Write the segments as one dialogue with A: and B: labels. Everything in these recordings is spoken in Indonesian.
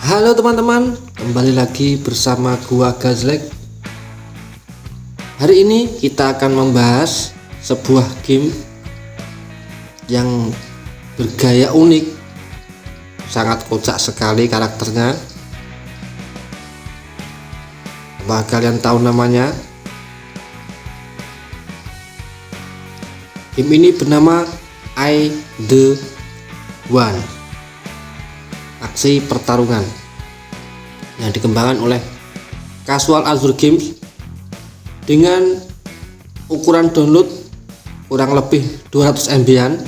A: Halo teman-teman, kembali lagi bersama gua Gazlek. Hari ini kita akan membahas sebuah game yang bergaya unik, sangat kocak sekali karakternya. Apa kalian tahu namanya? Game ini bernama I The One, aksi pertarungan, yang dikembangkan oleh Casual Azure Games dengan ukuran download kurang lebih 200 MB-an,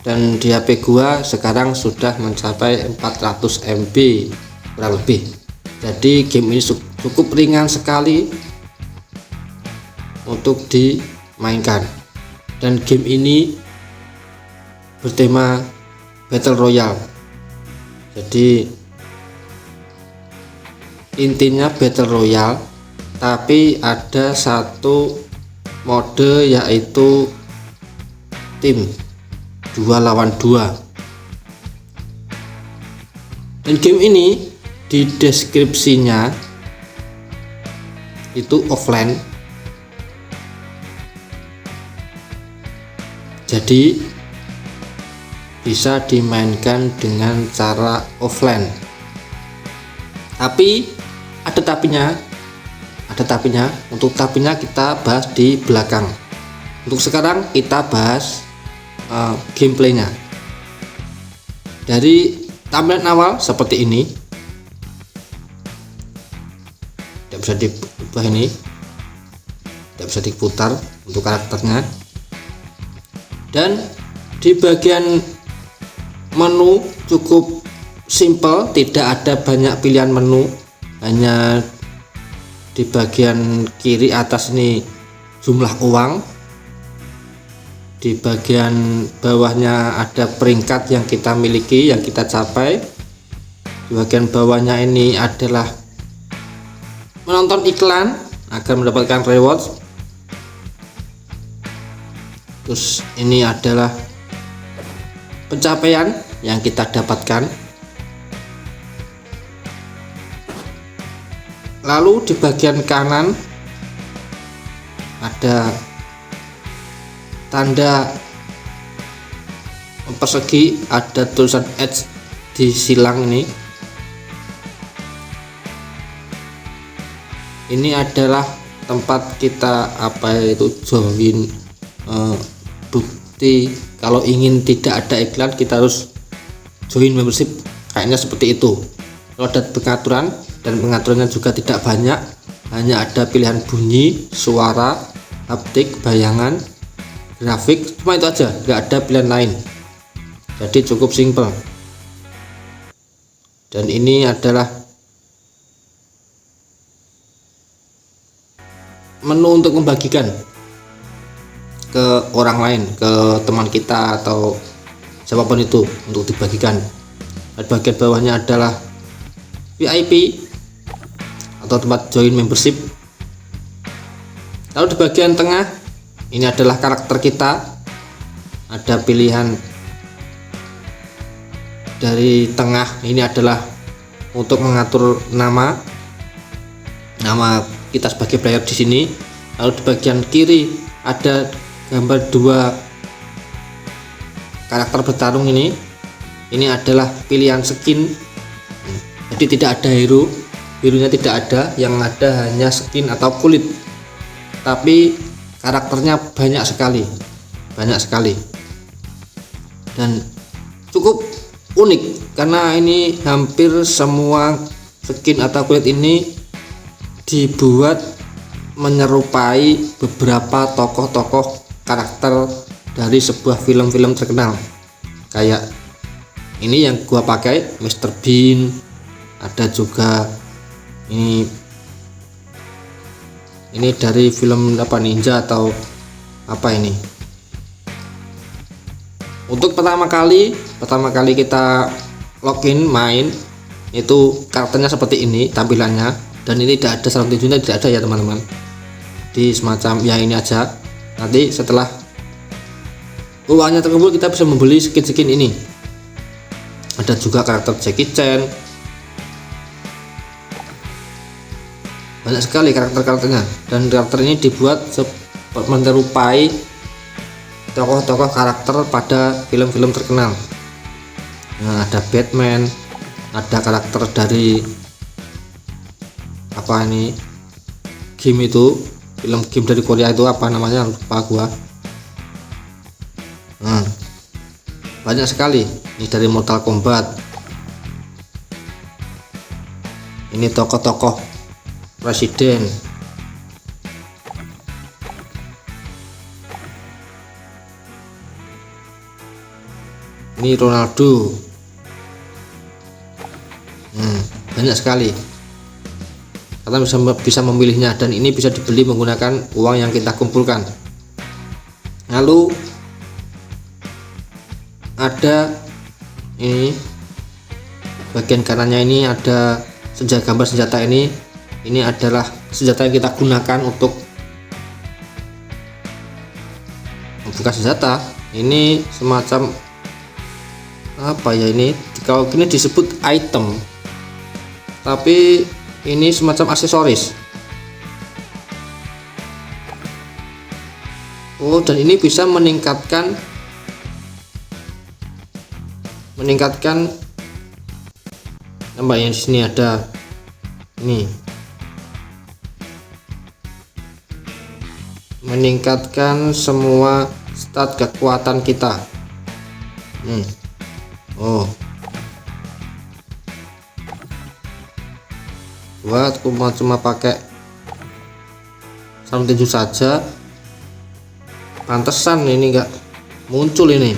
A: dan di HP gua sekarang sudah mencapai 400 MB kurang lebih. Jadi game ini cukup ringan sekali untuk dimainkan, dan game ini bertema Battle Royale. Jadi intinya Battle Royale, tapi ada satu mode yaitu tim 2 lawan 2. Dan game ini di deskripsinya itu offline. Jadi bisa dimainkan dengan cara offline. Tapi ada tapinya. Untuk tapinya kita bahas di belakang. Untuk sekarang kita bahas gameplaynya. Dari tampilan awal seperti ini, tidak bisa diubah, ini tidak bisa diputar untuk karakternya. Dan di bagian menu cukup simple, tidak ada banyak pilihan menu, hanya di bagian kiri atas ini jumlah uang, di bagian bawahnya ada peringkat yang kita miliki, yang kita capai, di bagian bawahnya ini adalah menonton iklan agar mendapatkan reward, terus ini adalah pencapaian yang kita dapatkan. Lalu di bagian kanan ada tanda persegi, ada tulisan Edge di silang ini. Ini adalah tempat kita join bukti. Kalau ingin tidak ada iklan, kita harus join membership, kayaknya seperti itu. Kalau ada pengaturan, dan pengaturannya juga tidak banyak, hanya ada pilihan bunyi, suara, haptik, bayangan, grafik, cuma itu aja, nggak ada pilihan lain. Jadi cukup simple. Dan ini adalah menu untuk membagikan ke orang lain, ke teman kita atau siapapun itu, untuk dibagikan. Dan bagian bawahnya adalah VIP atau tempat join membership. Lalu di bagian tengah ini adalah karakter kita, ada pilihan dari tengah ini adalah untuk mengatur nama kita sebagai player di sini. Lalu di bagian kiri ada gambar dua karakter bertarung ini adalah pilihan skin. Jadi tidak ada hero-nya, tidak ada, yang ada hanya skin atau kulit, tapi karakternya banyak sekali, dan cukup unik karena ini hampir semua skin atau kulit ini dibuat menyerupai beberapa tokoh-tokoh karakter dari sebuah film-film terkenal. Kayak ini yang gua pakai, Mr. Bean, ada juga ini dari film ninja atau apa ini. Untuk pertama kali kita login main, itu karakternya seperti ini tampilannya, dan ini tidak ada sarung tinjunya, tidak ada ya teman-teman, di semacam ya ini aja. Nanti setelah uangnya terkumpul kita bisa membeli skin-skin ini. Ada juga karakter Jackie Chan, banyak sekali karakternya, dan karakter ini dibuat menyerupai tokoh-tokoh karakter pada film-film terkenal. Nah, ada Batman, ada karakter dari apa ini, game itu, film game dari Korea itu apa namanya, lupa gua. Nah, banyak sekali ini dari Mortal Kombat. Ini tokoh-tokoh presiden. Ini Ronaldo. Banyak sekali. Kita bisa memilihnya, dan ini bisa dibeli menggunakan uang yang kita kumpulkan. Lalu ada ini bagian kanannya, ini ada gambar senjata. Ini adalah senjata yang kita gunakan untuk membuka senjata. Ini semacam apa ya, ini kalau gini disebut item, tapi ini semacam aksesoris. Oh, dan ini bisa meningkatkan tambah yang di sini ada ini, meningkatkan semua stat kekuatan kita. Oh, buat cuma pakai sarung tinju saja, pantesan ini enggak muncul. Ini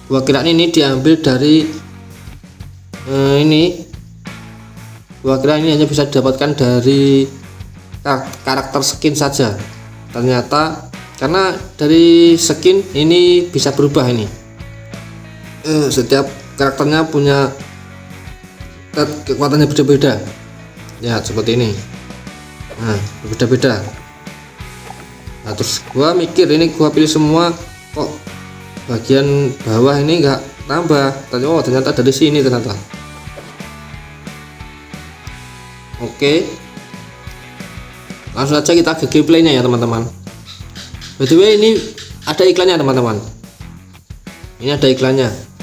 A: gua kira ini diambil dari ini, gua kira ini hanya bisa didapatkan dari karakter skin saja. Ternyata karena dari skin ini bisa berubah. Ini setiap karakternya punya kekuatannya beda-beda ya, seperti ini. Nah, beda-beda. Nah, terus gua mikir, ini gua pilih semua, kok bagian bawah ini enggak tambah. Oh, ternyata dari sini ternyata. Oke, langsung aja kita ke gameplaynya ya teman-teman. By the way, ini ada iklannya teman-teman. Ini ada iklannya.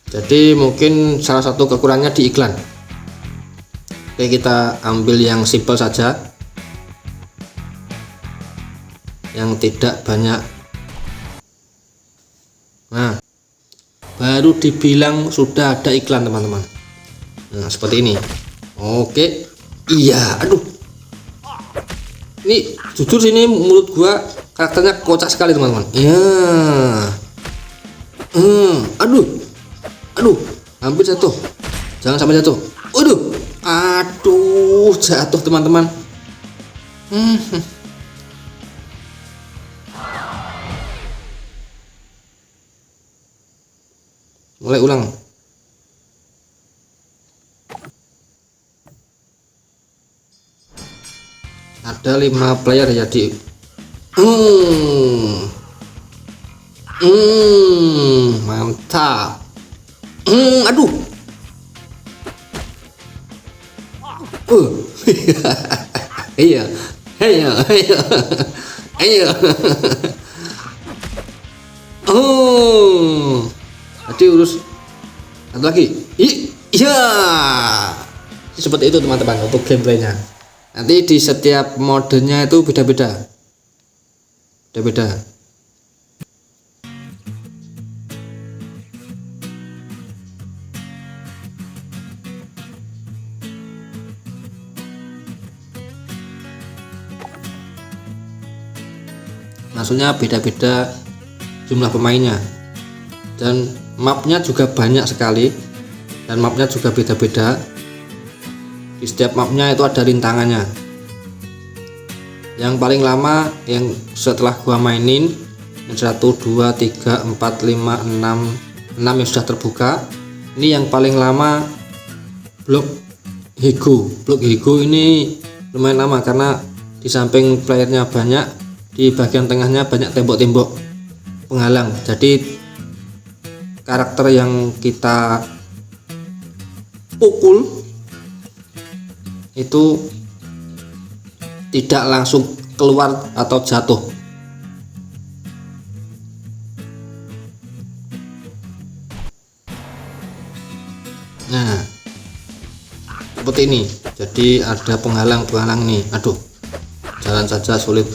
A: Jadi mungkin salah satu kekurangannya di iklan. Oke, kita ambil yang simple saja, yang tidak banyak. Nah, baru dibilang sudah ada iklan teman-teman. Nah, seperti ini. Oke, iya, aduh, ini jujur sini menurut gua karakternya kocak sekali teman-teman. Ya, aduh, hampir jatuh. Jangan sampai jatuh. Aduh, jatuh teman-teman. Mulai ulang. Ada 5 player ya di. Mantap. Aduh. Iya. Tadi urus satu lagi. Iya. Seperti itu teman-teman untuk gameplaynya. Nanti di setiap modenya itu beda-beda. Maksudnya beda-beda jumlah pemainnya, dan mapnya juga banyak sekali, dan mapnya juga beda-beda. Di setiap mapnya itu ada rintangannya. Yang paling lama yang setelah gua mainin 1, 2, 3, 4, 5, 6 yang sudah terbuka. Ini yang paling lama blok Hego. Blok Hego ini lumayan lama karena di samping playernya banyak, di bagian tengahnya banyak tembok-tembok penghalang. Jadi karakter yang kita pukul itu tidak langsung keluar atau jatuh. Nah, seperti ini. Jadi ada penghalang nih. Aduh, jalan saja sulit.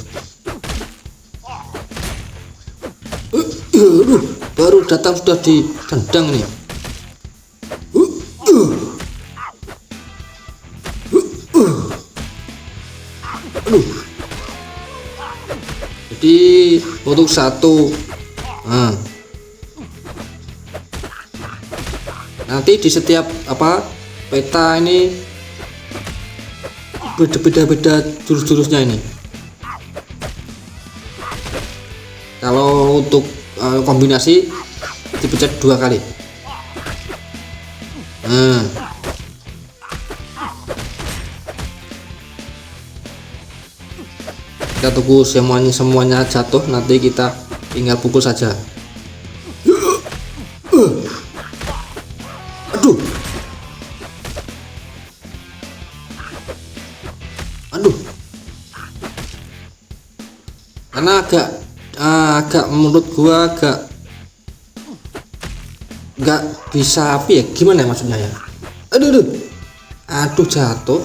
A: Aduh, baru datang sudah ditendang nih. Aduh. Jadi untuk satu, nanti di setiap peta ini beda-beda jurus-jurusnya ini. Kalau untuk kombinasi dipencet 2 kali. Kita tunggu semuanya jatuh, nanti kita tinggal pukul saja. Aduh, karena agak menurut gua agak nggak bisa gimana ya maksudnya ya. Aduh, jatuh,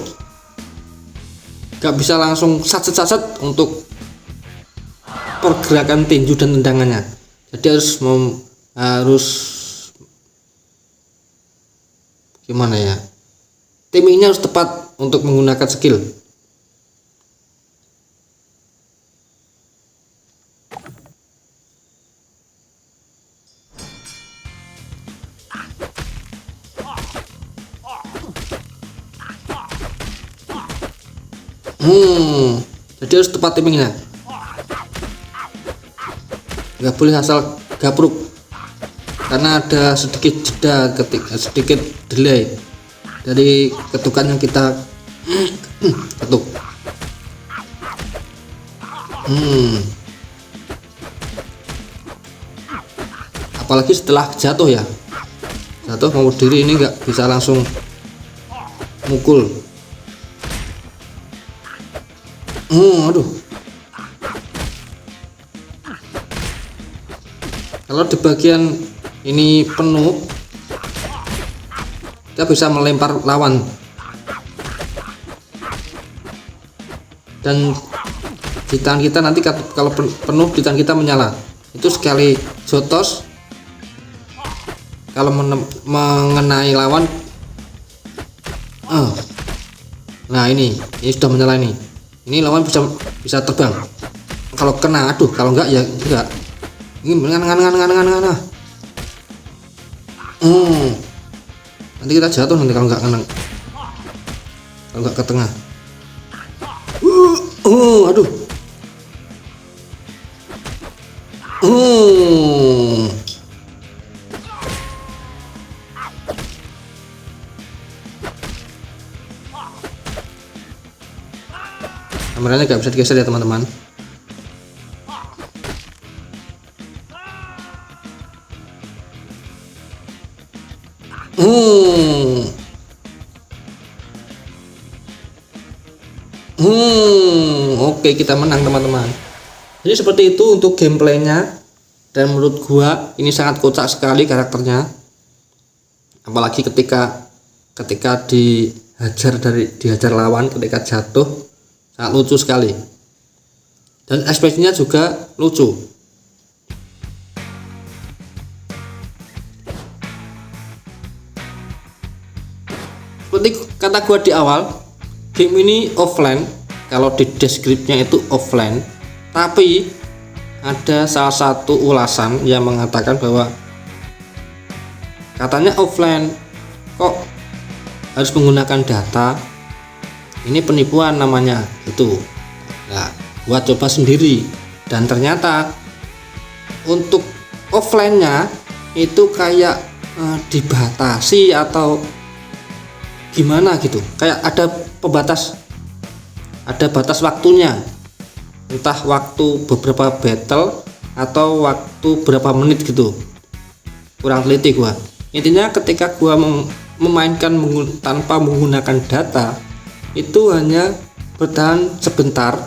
A: nggak bisa langsung satset untuk pergerakan tinju dan tendangannya. Jadi harus gimana ya, timingnya harus tepat untuk menggunakan skill. Jadi harus tepat timingnya, nggak boleh asal gapruk, karena ada sedikit jeda, sedikit delay dari ketukan yang kita ketuk. Apalagi setelah jatuh mau berdiri ini nggak bisa langsung mukul. Aduh, kalau di bagian ini penuh, kita bisa melempar lawan, dan di tangan kita nanti kalau penuh di tangan kita menyala. Itu sekali jotos, kalau mengenai lawan, nah ini sudah menyala ini. Ini lawan bisa terbang. Kalau kena, kalau enggak ya enggak. Ini ngana. Nanti kita jatuh nanti kalau enggak ke tengah. Aduh. Kameranya nggak bisa digeser ya teman-teman. Oke, kita menang teman-teman. Jadi seperti itu untuk gameplaynya, dan menurut gua ini sangat kocak sekali karakternya, apalagi ketika dihajar lawan, ketika jatuh sangat lucu sekali, dan ekspresinya juga lucu. Seperti kata gua di awal, game ini offline. Kalau di deskripsinya itu offline, tapi ada salah satu ulasan yang mengatakan bahwa katanya offline kok harus menggunakan data, ini penipuan namanya itu. Nah, gua coba sendiri, dan ternyata untuk offline-nya itu kayak dibatasi atau gimana gitu, kayak ada batas waktunya, entah waktu beberapa battle atau waktu berapa menit gitu, kurang teliti gua. Intinya ketika gua memainkan tanpa menggunakan data, itu hanya bertahan sebentar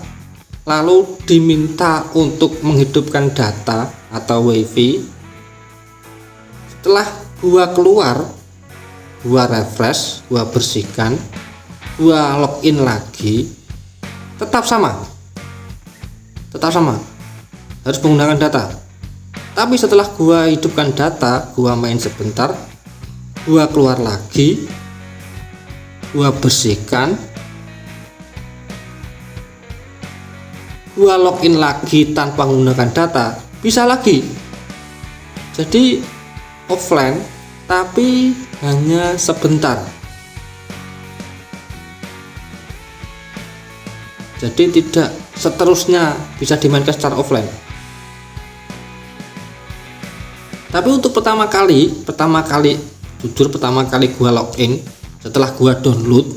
A: lalu diminta untuk menghidupkan data atau WiFi. Setelah gua keluar, gua refresh, gua bersihkan, gua login lagi, tetap sama harus menggunakan data. Tapi setelah gua hidupkan data, gua main sebentar, gua keluar lagi, gua bersihkan, gua login lagi tanpa menggunakan data, bisa lagi. Jadi offline tapi hanya sebentar. Jadi tidak seterusnya bisa dimainkan secara offline. Tapi untuk pertama kali jujur pertama kali gua login, setelah gua download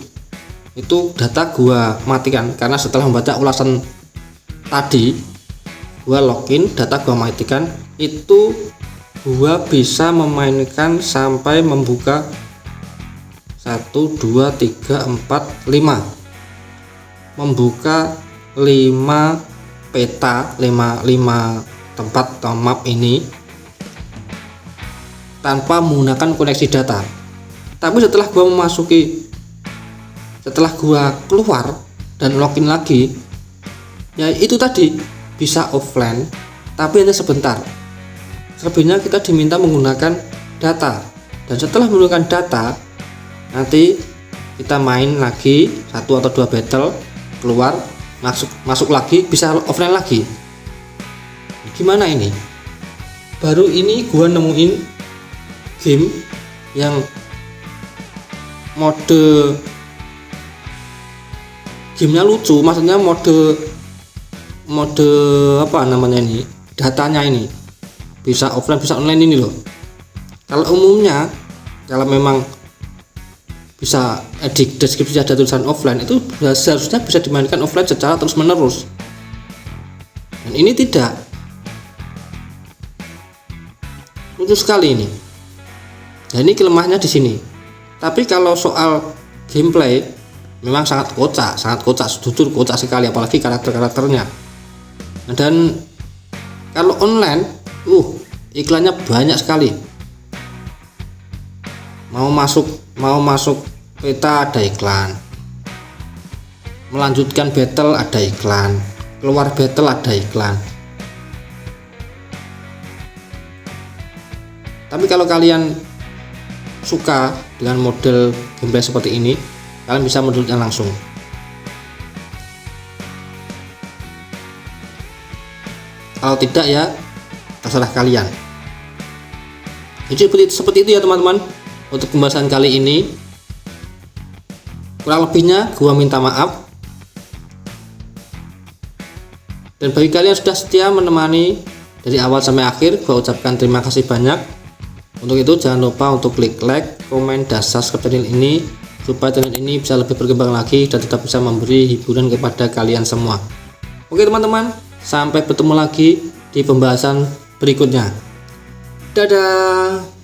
A: itu data gua matikan, karena setelah membaca ulasan tadi gua login, data gua matikan. Itu gua bisa memainkan sampai membuka 1 2 3 4 5, membuka 5 peta, 5 tempat atau map ini tanpa menggunakan koneksi data. Tapi setelah gua keluar dan login lagi, ya itu tadi bisa offline tapi hanya sebentar. Selebihnya kita diminta menggunakan data, dan setelah menggunakan data nanti kita main lagi 1 atau 2 battle, keluar masuk lagi, bisa offline lagi. Gimana ini? Baru ini gua nemuin game yang mode gamenya lucu, maksudnya mode apa namanya ini, datanya ini bisa offline bisa online ini loh. Kalau umumnya kalau memang bisa di deskripsi ada tulisan offline, itu seharusnya bisa dimainkan offline secara terus menerus, dan ini tidak. Lucu sekali ini. Nah, ini kelemahannya di sini. Tapi kalau soal gameplay memang sangat kocak, jujur kocak sekali, apalagi karakternya. Dan kalau online iklannya banyak sekali. Mau masuk peta ada iklan, melanjutkan battle ada iklan, keluar battle ada iklan. Tapi kalau kalian suka dengan model gameplay seperti ini, kalian bisa mendownloadnya langsung. Kalau tidak ya terserah kalian. Jadi seperti itu ya teman-teman, untuk pembahasan kali ini. Kurang lebihnya gua minta maaf. Dan bagi kalian yang sudah setia menemani dari awal sampai akhir, gua ucapkan terima kasih banyak. Untuk itu jangan lupa untuk klik like, komen, dan subscribe channel ini supaya channel ini bisa lebih berkembang lagi dan tetap bisa memberi hiburan kepada kalian semua. Oke teman-teman, sampai bertemu lagi di pembahasan berikutnya. Dadah.